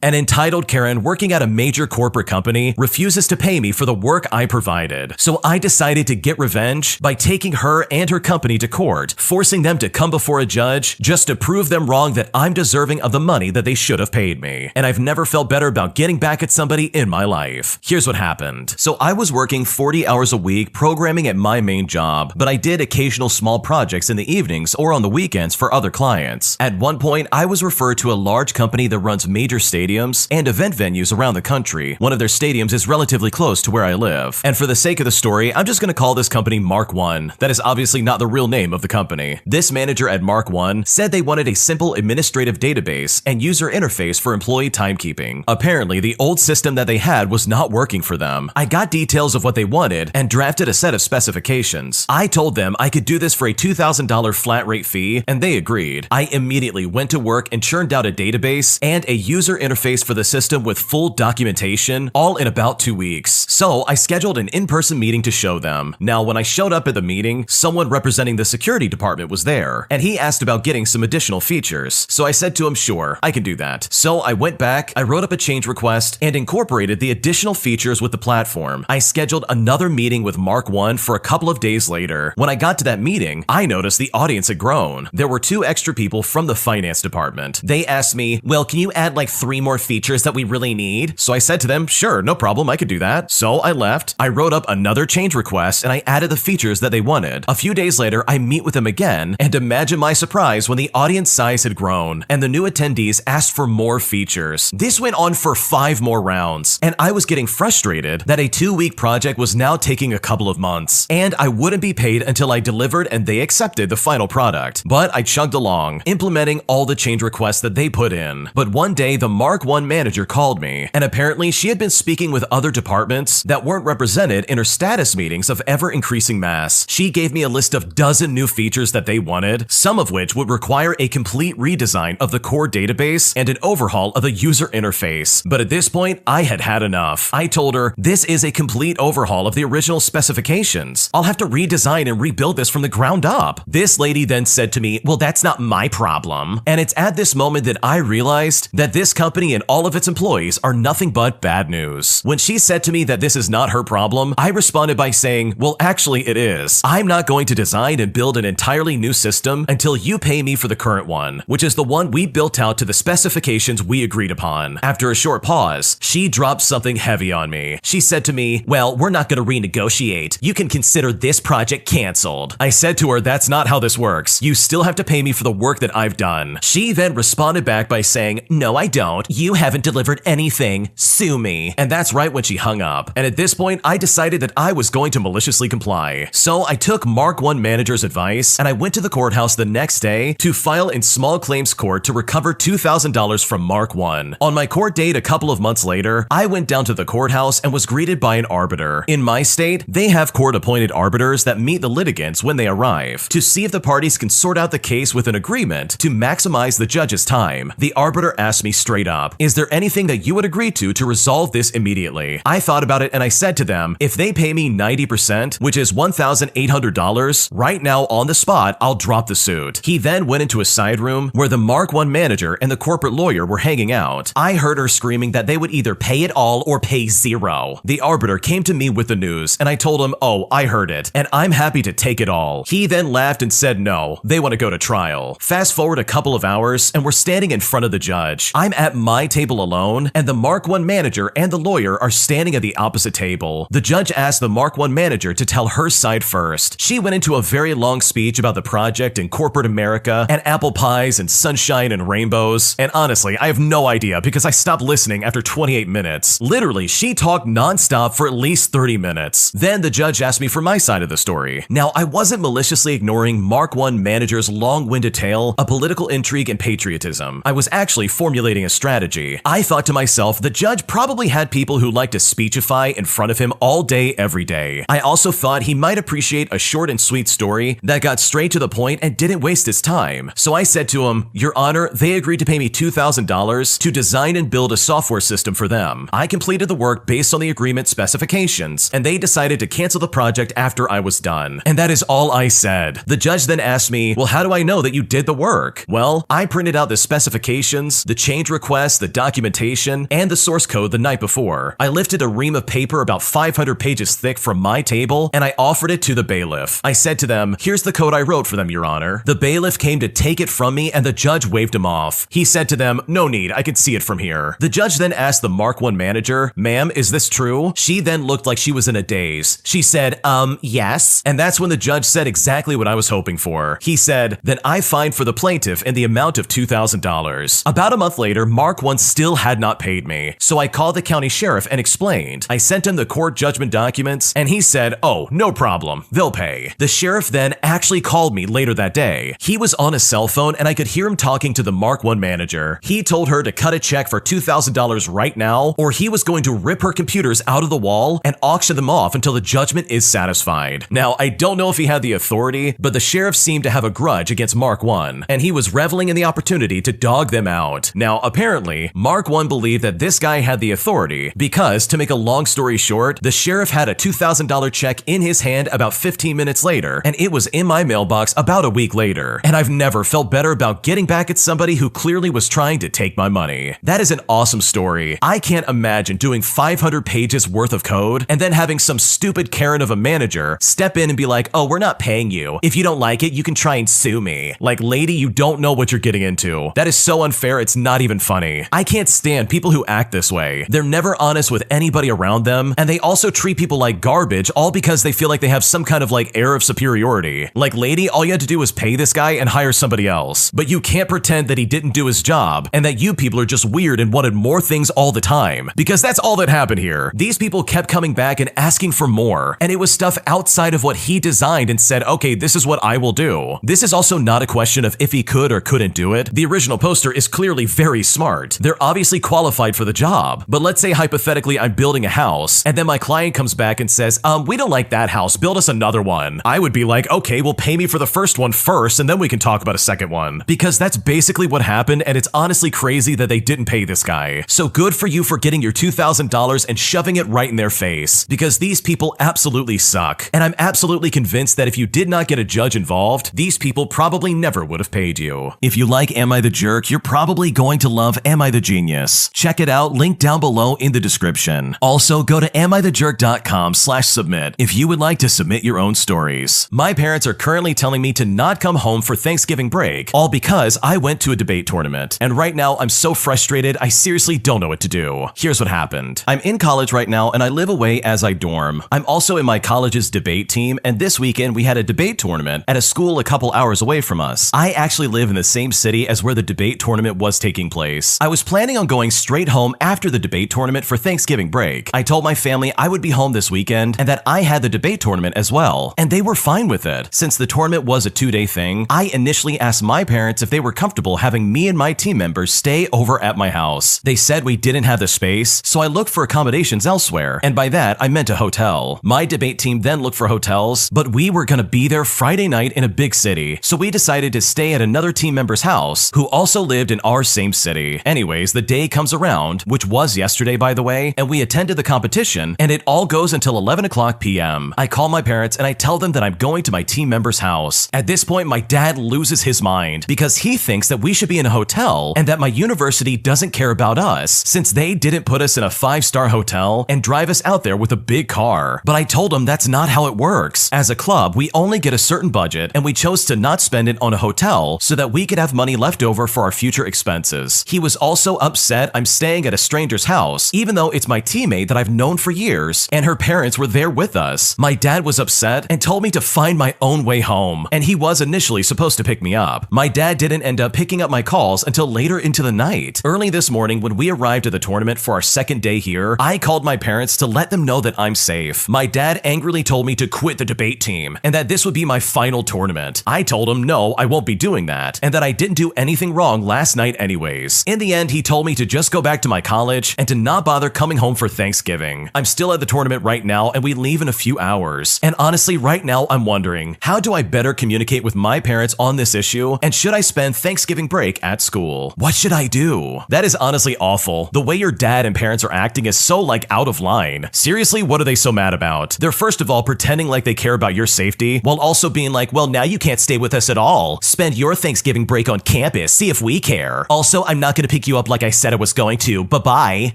An entitled Karen working at a major corporate company refuses to pay me for the work I provided. So I decided to get revenge by taking her and her company to court, forcing them to come before a judge just to prove them wrong that I'm deserving of the money that they should have paid me. And I've never felt better about getting back at somebody in my life. Here's what happened. So I was working 40 hours a week programming at my main job, but I did occasional small projects in the evenings or on the weekends for other clients. At one point, I was referred to a large company that runs major stadiums and event venues around the country. One of their stadiums is relatively close to where I live. And for the sake of the story, I'm just going to call this company Mark One. That is obviously not the real name of the company. This manager at Mark One said they wanted a simple administrative database and user interface for employee timekeeping. Apparently, the old system that they had was not working for them. I got details of what they wanted and drafted a set of specifications. I told them I could do this for a $2,000 flat rate fee, and they agreed. I immediately went to work and churned out a database and a user interface for the system with full documentation, all in about 2 weeks. So I scheduled an in-person meeting to show them. Now, when I showed up at the meeting, someone representing the security department was there, and he asked about getting some additional features. So I said to him, sure, I can do that. So I went back, I wrote up a change request, and incorporated the additional features with the platform. I scheduled another meeting with Mark One for a couple of days later. When I got to that meeting, I noticed the audience had grown. There were 2 extra people from the finance department. They asked me, well, can you add like 3 more features that we really need? So I said to them, sure, no problem, I could do that. So I left, I wrote up another change request, and I added the features that they wanted. A few days later, I meet with them again, and imagine my surprise when the audience size had grown, and the new attendees asked for more features. This went on for 5 more rounds, and I was getting frustrated that a 2-week project was now taking a couple of months, and I wouldn't be paid until I delivered and they accepted the final product. But I chugged along, implementing all the change requests that they put in. But one day, the Mark One manager called me, and apparently she had been speaking with other departments that weren't represented in her status meetings of ever-increasing mass. She gave me a list of dozen new features that they wanted, some of which would require a complete redesign of the core database and an overhaul of the user interface. But at this point, I had had enough. I told her, this is a complete overhaul of the original specifications. I'll have to redesign and rebuild this from the ground up. This lady then said to me, well, that's not my problem. And it's at this moment that I realized that this company and all of its employees are nothing but bad news. When she said to me that this is not her problem, I responded by saying, well, actually it is. I'm not going to design and build an entirely new system until you pay me for the current one, which is the one we built out to the specifications we agreed upon. After a short pause, she dropped something heavy on me. She said to me, well, we're not going to renegotiate. You can consider this project canceled. I said to her, that's not how this works. You still have to pay me for the work that I've done. She then responded back by saying, no, I don't. You haven't delivered anything. Sue me. And that's right when she hung up. And at this point, I decided that I was going to maliciously comply. So I took Mark One manager's advice, and I went to the courthouse the next day to file in small claims court to recover $2,000 from Mark One. On my court date a couple of months later, I went down to the courthouse and was greeted by an arbiter. In my state, they have court-appointed arbiters that meet the litigants when they arrive to see if the parties can sort out the case with an agreement to maximize the judge's time. The arbiter asked me straight up, is there anything that you would agree to resolve this immediately? I thought about it and I said to them, if they pay me 90%, which is $1,800, right now on the spot, I'll drop the suit. He then went into a side room where the Mark One manager and the corporate lawyer were hanging out. I heard her screaming that they would either pay it all or pay zero. The arbiter came to me with the news and I told him, oh, I heard it, and I'm happy to take it all. He then laughed and said no, they want to go to trial. Fast forward a couple of hours and we're standing in front of the judge. I'm at my table alone and the Mark One manager and the lawyer are standing at the opposite table. The judge asked the Mark One manager to tell her side first. She went into a very long speech about the project and corporate America and apple pies and sunshine and rainbows. And honestly, I have no idea because I stopped listening after 28 minutes. Literally, she talked nonstop for at least 30 minutes. Then the judge asked me for my side of the story. Now, I wasn't maliciously ignoring Mark One manager's long-winded tale of political intrigue and patriotism. I was actually formulating a strategy. I thought to myself, the judge probably had people who like to speechify in front of him all day, every day. I also thought he might appreciate a short and sweet story that got straight to the point and didn't waste his time. So I said to him, Your Honor, they agreed to pay me $2,000 to design and build a software system for them. I completed the work based on the agreement specifications, and they decided to cancel the project after I was done. And that is all I said. The judge then asked me, well, how do I know that you did the work? Well, I printed out the specifications, the change requests, request the documentation and the source code the night before. I lifted a ream of paper about 500 pages thick from my table and I offered it to the bailiff. I said to them, "Here's the code I wrote for them, Your Honor." The bailiff came to take it from me and the judge waved him off. He said to them, "No need, I can see it from here." The judge then asked the Mark I manager, "Ma'am, is this true?" She then looked like she was in a daze. She said, yes. And that's when the judge said exactly what I was hoping for. He said, "Then I fine for the plaintiff in the amount of $2,000. About a month later, Mark I still had not paid me. So I called the county sheriff and explained. I sent him the court judgment documents and he said, "Oh, no problem, they'll pay." The sheriff then actually called me later that day. He was on his cell phone and I could hear him talking to the Mark I manager. He told her to cut a check for $2,000 right now or he was going to rip her computers out of the wall and auction them off until the judgment is satisfied. Now, I don't know if he had the authority, but the sheriff seemed to have a grudge against Mark I, and he was reveling in the opportunity to dog them out. Now, apparently, Mark I believed that this guy had the authority because, to make a long story short, the sheriff had a $2,000 check in his hand about 15 minutes later, and it was in my mailbox about a week later. And I've never felt better about getting back at somebody who clearly was trying to take my money. That is an awesome story. I can't imagine doing 500 pages worth of code and then having some stupid Karen of a manager step in and be like, "Oh, we're not paying you. If you don't like it, you can try and sue me." Like, lady, you don't know what you're getting into. That is so unfair, it's not even funny. I can't stand people who act this way. They're never honest with anybody around them, and they also treat people like garbage all because they feel like they have some kind of like air of superiority. Like, lady, all you had to do was pay this guy and hire somebody else. But you can't pretend that he didn't do his job and that you people are just weird and wanted more things all the time. Because that's all that happened here. These people kept coming back and asking for more, and it was stuff outside of what he designed and said, "Okay, this is what I will do." This is also not a question of if he could or couldn't do it. The original poster is clearly very smart. They're obviously qualified for the job. But let's say hypothetically I'm building a house and then my client comes back and says, "We don't like that house, build us another one." I would be like, "Okay, well, pay me for the first one first and then we can talk about a second one." Because that's basically what happened, and it's honestly crazy that they didn't pay this guy. So good for you for getting your $2,000 and shoving it right in their face, because these people absolutely suck. And I'm absolutely convinced that if you did not get a judge involved, these people probably never would have paid you. If you like Am I the Jerk, you're probably going to love Am I the Genius. Check it out, link down below in the description. Also, go to amithejerk.com/submit if you would like to submit your own stories. My parents are currently telling me to not come home for Thanksgiving break, all because I went to a debate tournament. And right now, I'm so frustrated, I seriously don't know what to do. Here's what happened. I'm in college right now and I live away as I dorm. I'm also in my college's debate team, and this weekend we had a debate tournament at a school a couple hours away from us. I actually live in the same city as where the debate tournament was taking place. I was planning on going straight home after the debate tournament for Thanksgiving break. I told my family I would be home this weekend and that I had the debate tournament as well, and they were fine with it. Since the tournament was a 2-day thing, I initially asked my parents if they were comfortable having me and my team members stay over at my house. They said we didn't have the space, so I looked for accommodations elsewhere, and by that I meant a hotel. My debate team then looked for hotels, but we were gonna be there Friday night in a big city, so we decided to stay at another team member's house who also lived in our same city. Anyways, the day comes around, which was yesterday by the way, and we attended the competition, and it all goes until 11 o'clock p.m. I call my parents and I tell them that I'm going to my team member's house. At this point, my dad loses his mind because he thinks that we should be in a hotel and that my university doesn't care about us since they didn't put us in a 5-star hotel and drive us out there with a big car. But I told him that's not how it works. As a club, we only get a certain budget, and we chose to not spend it on a hotel so that we could have money left over for our future expenses. He was also upset I'm staying at a stranger's house, even though it's my teammate that I've known for years, and her parents were there with us. My dad was upset and told me to find my own way home, and he was initially supposed to pick me up. My dad didn't end up picking up my calls until later into the night. Early this morning, when we arrived at the tournament for our second day here, I called my parents to let them know that I'm safe. My dad angrily told me to quit the debate team and that this would be my final tournament. I told him no, I won't be doing that, and that I didn't do anything wrong last night anyways. In the end, he told me to just go back to my college and to not bother coming home for Thanksgiving. I'm still at the tournament right now and we leave in a few hours. And honestly, right now I'm wondering, how do I better communicate with my parents on this issue, and should I spend Thanksgiving break at school? What should I do? That is honestly awful. The way your dad and parents are acting is so like out of line. Seriously, what are they so mad about? They're first of all pretending like they care about your safety while also being like, well, now you can't stay with us at all. Spend your Thanksgiving break on campus, see if we care. Also, I'm not gonna pick pick you up like I said I was going to. Bye-bye.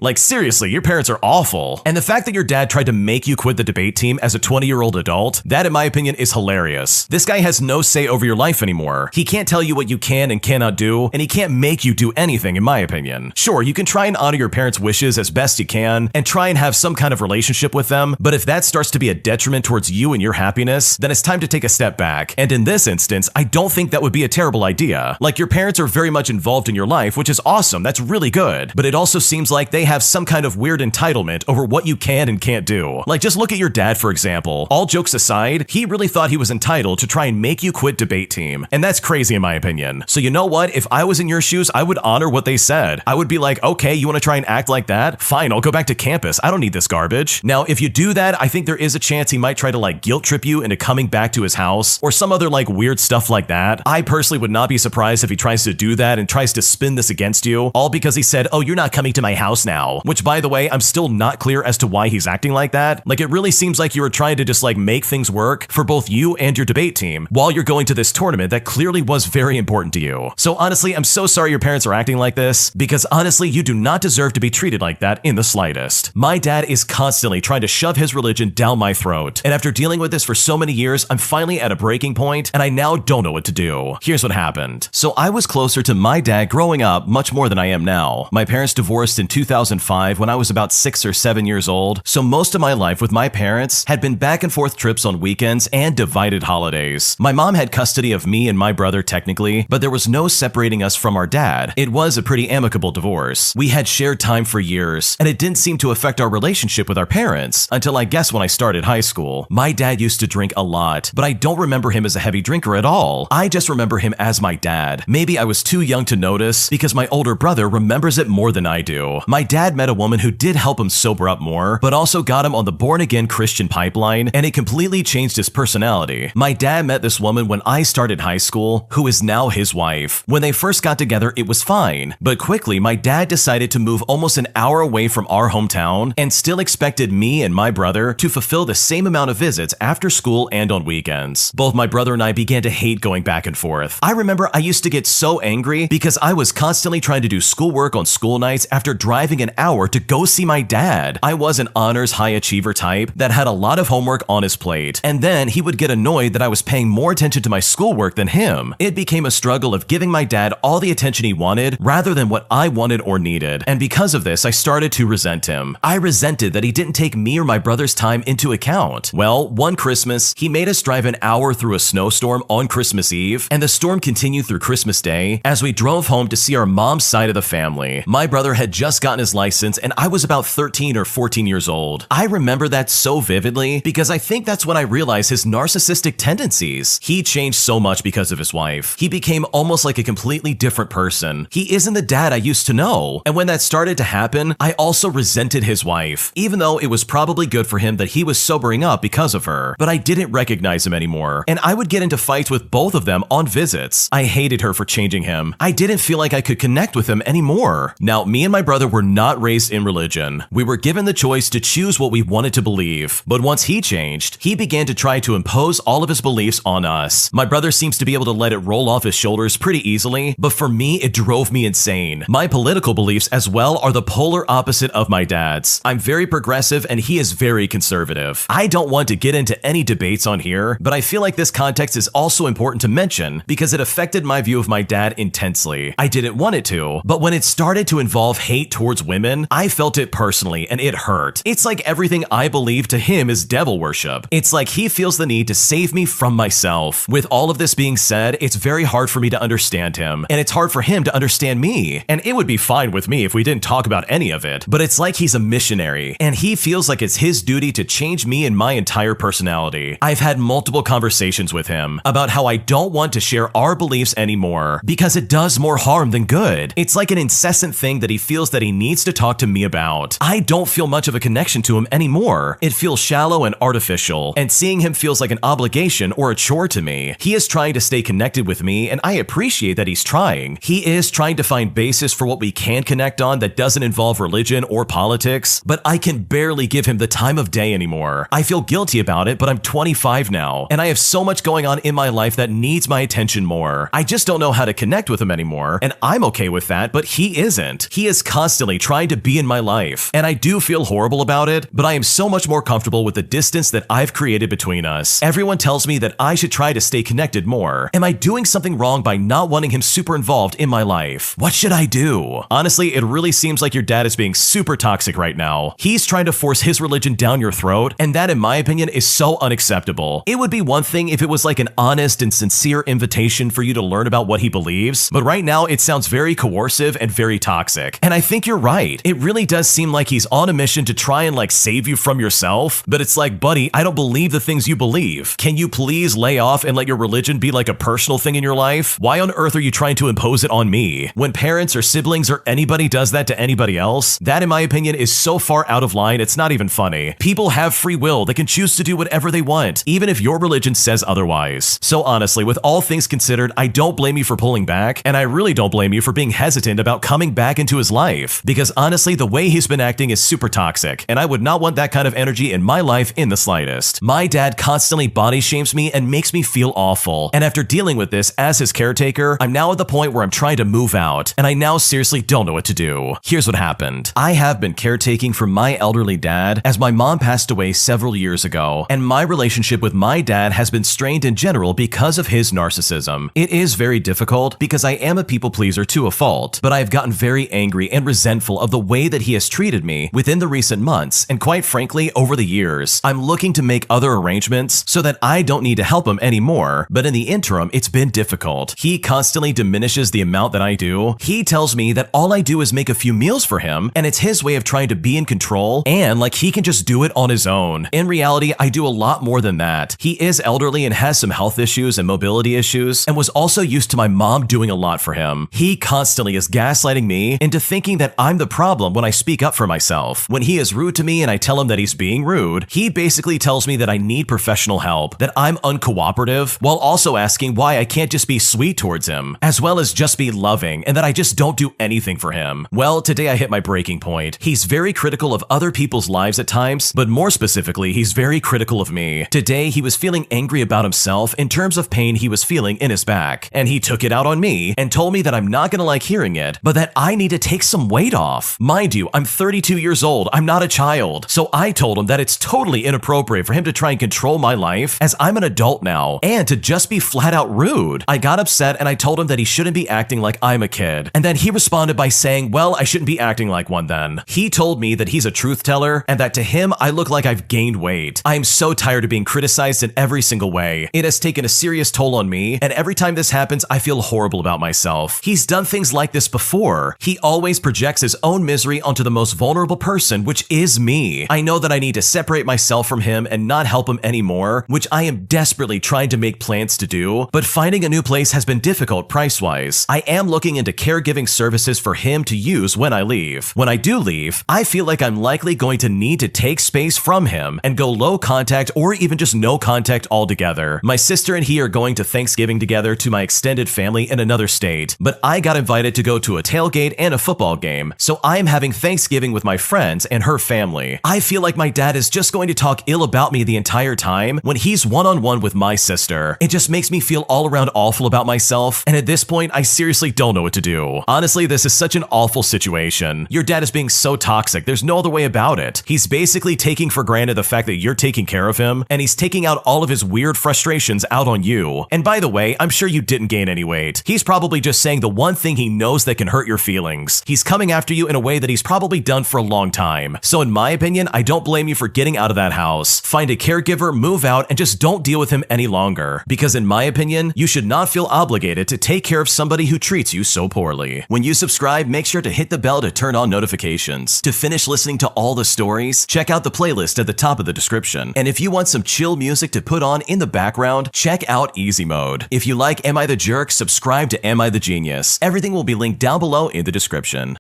Like, seriously, your parents are awful. And the fact that your dad tried to make you quit the debate team as a 20-year-old adult, that in my opinion is hilarious. This guy has no say over your life anymore. He can't tell you what you can and cannot do, and he can't make you do anything in my opinion. Sure, you can try and honor your parents' wishes as best you can and try and have some kind of relationship with them, but if that starts to be a detriment towards you and your happiness, then it's time to take a step back. And in this instance, I don't think that would be a terrible idea. Like, your parents are very much involved in your life, which is awesome. That's really good. But it also seems like they have some kind of weird entitlement over what you can and can't do. Like, just look at your dad, for example. All jokes aside, he really thought he was entitled to try and make you quit debate team. And that's crazy in my opinion. So you know what? If I was in your shoes, I would honor what they said. I would be like, okay, you want to try and act like that? Fine, I'll go back to campus. I don't need this garbage. Now, if you do that, I think there is a chance he might try to like guilt trip you into coming back to his house or some other like weird stuff like that. I personally would not be surprised if he tries to do that and tries to spin this against you, all because he said, oh, you're not coming to my house now. Which, by the way, I'm still not clear as to why he's acting like that. Like, it really seems like you were trying to just like make things work for both you and your debate team while you're going to this tournament that clearly was very important to you. So honestly, I'm so sorry your parents are acting like this, because honestly, you do not deserve to be treated like that in the slightest. My dad is constantly trying to shove his religion down my throat, and after dealing with this for so many years, I'm finally at a breaking point, and I now don't know what to do. Here's what happened. So I was closer to my dad growing up much more than I am now. My parents divorced in 2005 when I was about 6 or 7 years old, so most of my life with my parents had been back and forth trips on weekends and divided holidays. My mom had custody of me and my brother technically, but there was no separating us from our dad. It was a pretty amicable divorce. We had shared time for years, and it didn't seem to affect our relationship with our parents until I guess when I started high school. My dad used to drink a lot, but I don't remember him as a heavy drinker at all. I just remember him as my dad. Maybe I was too young to notice because my older brother remembers it more than I do. My dad met a woman who did help him sober up more, but also got him on the born-again Christian pipeline, and it completely changed his personality. My dad met this woman when I started high school, who is now his wife. When they first got together, it was fine, but quickly my dad decided to move almost an hour away from our hometown and still expected me and my brother to fulfill the same amount of visits after school and on weekends. Both my brother and I began to hate going back and forth. I remember I used to get so angry because I was constantly trying to do schoolwork on school nights after driving an hour to go see my dad. I was an honors high achiever type that had a lot of homework on his plate, and then he would get annoyed that I was paying more attention to my schoolwork than him. It became a struggle of giving my dad all the attention he wanted rather than what I wanted or needed, and because of this, I started to resent him. I resented that he didn't take me or my brother's time into account. Well, one Christmas, he made us drive an hour through a snowstorm on Christmas Eve, and the storm continued through Christmas Day as we drove home to see our mom's side of the family. My brother had just gotten his license, and I was about 13 or 14 years old. I remember that so vividly because I think that's when I realized his narcissistic tendencies. He changed so much because of his wife. He became almost like a completely different person. He isn't the dad I used to know. And when that started to happen, I also resented his wife, even though it was probably good for him that he was sobering up because of her. But I didn't recognize him anymore, and I would get into fights with both of them on visits. I hated her for changing him. I didn't feel like I could connect with him anymore. Now, me and my brother were not raised in religion. We were given the choice to choose what we wanted to believe. But once he changed, he began to try to impose all of his beliefs on us. My brother seems to be able to let it roll off his shoulders pretty easily, but for me, it drove me insane. My political beliefs as well are the polar opposite of my dad's. I'm very progressive and he is very conservative. I don't want to get into any debates on here, but I feel like this context is also important to mention because it affected my view of my dad intensely. I didn't want it to, but when it started to involve hate towards women, I felt it personally and it hurt. It's like everything I believe to him is devil worship. It's like he feels the need to save me from myself. With all of this being said, it's very hard for me to understand him, and it's hard for him to understand me. And it would be fine with me if we didn't talk about any of it, but it's like he's a missionary, and he feels like it's his duty to change me and my entire personality. I've had multiple conversations with him about how I don't want to share our beliefs anymore because it does more harm than good. It's like an incessant thing that he feels that he needs to talk to me about. I don't feel much of a connection to him anymore. It feels shallow and artificial, and seeing him feels like an obligation or a chore to me. He is trying to stay connected with me, and I appreciate that he's trying. He is trying to find basis for what we can connect on that doesn't involve religion or politics, but I can barely give him the time of day anymore. I feel guilty about it, but I'm 25 now, and I have so much going on in my life that needs my attention more. I just don't know how to connect with him anymore, and I'm okay with fat, but he isn't. He is constantly trying to be in my life, and I do feel horrible about it, but I am so much more comfortable with the distance that I've created between us. Everyone tells me that I should try to stay connected more. Am I doing something wrong by not wanting him super involved in my life? What should I do? Honestly, it really seems like your dad is being super toxic right now. He's trying to force his religion down your throat, and that, in my opinion, is so unacceptable. It would be one thing if it was like an honest and sincere invitation for you to learn about what he believes, but right now it sounds very coercive and very toxic. And I think you're right. It really does seem like he's on a mission to try and like save you from yourself, but it's like, buddy, I don't believe the things you believe. Can you please lay off and let your religion be like a personal thing in your life? Why on earth are you trying to impose it on me? When parents or siblings or anybody does that to anybody else, that in my opinion is so far out of line, it's not even funny. People have free will. They can choose to do whatever they want, even if your religion says otherwise. So honestly, with all things considered, I don't blame you for pulling back, and I really don't blame you for being hesitant about coming back into his life, because honestly, the way he's been acting is super toxic, and I would not want that kind of energy in my life in the slightest. My dad constantly body shames me and makes me feel awful, and after dealing with this as his caretaker, I'm now at the point where I'm trying to move out, and I now seriously don't know what to do. Here's what happened. I have been caretaking for my elderly dad as my mom passed away several years ago, and my relationship with my dad has been strained in general because of his narcissism. It is very difficult because I am a people pleaser to a fault, but I have gotten very angry and resentful of the way that he has treated me within the recent months, and quite frankly, over the years. I'm looking to make other arrangements so that I don't need to help him anymore, but in the interim, it's been difficult. He constantly diminishes the amount that I do. He tells me that all I do is make a few meals for him, and it's his way of trying to be in control, and like he can just do it on his own. In reality, I do a lot more than that. He is elderly and has some health issues and mobility issues, and was also used to my mom doing a lot for him. He constantly is gaslighting me into thinking that I'm the problem when I speak up for myself. When he is rude to me and I tell him that he's being rude, he basically tells me that I need professional help, that I'm uncooperative, while also asking why I can't just be sweet towards him, as well as just be loving, and that I just don't do anything for him. Well, today I hit my breaking point. He's very critical of other people's lives at times, but more specifically, he's very critical of me. Today, he was feeling angry about himself in terms of pain he was feeling in his back, and he took it out on me and told me that I'm not gonna like hearing it, but that I need to take some weight off. Mind you, I'm 32 years old, I'm not a child, so I told him that it's totally inappropriate for him to try and control my life as I'm an adult now, and to just be flat out rude. I got upset and I told him that he shouldn't be acting like I'm a kid, and then he responded by saying, well, I shouldn't be acting like one then. He told me that he's a truth teller and that to him, I look like I've gained weight. I am so tired of being criticized in every single way. It has taken a serious toll on me, and every time this happens, I feel horrible about myself. He's done things like this before. He always projects his own misery onto the most vulnerable person, which is me. I know that I need to separate myself from him and not help him anymore, which I am desperately trying to make plans to do, but finding a new place has been difficult price-wise. I am looking into caregiving services for him to use when I leave. When I do leave, I feel like I'm likely going to need to take space from him and go low contact or even just no contact altogether. My sister and he are going to Thanksgiving together to my extended family in another state, but I got invited to go to a tailgate and a football game, so I am having Thanksgiving with my friends and her family. I feel like my dad is just going to talk ill about me the entire time when he's one-on-one with my sister. It just makes me feel all around awful about myself, and at this point, I seriously don't know what to do. Honestly, this is such an awful situation. Your dad is being so toxic, there's no other way about it. He's basically taking for granted the fact that you're taking care of him, and he's taking out all of his weird frustrations out on you. And by the way, I'm sure you didn't gain any weight. He's probably just saying the one thing he knows that can hurt your feelings. He's coming after you in a way that he's probably done for a long time. So in my opinion, I don't blame you for getting out of that house. Find a caregiver, move out, and just don't deal with him any longer. Because in my opinion, you should not feel obligated to take care of somebody who treats you so poorly. When you subscribe, make sure to hit the bell to turn on notifications. To finish listening to all the stories, check out the playlist at the top of the description. And if you want some chill music to put on in the background, check out Easy Mode. If you like Am I the Jerk, subscribe to Am I the Genius. Everything will be linked down below in the description.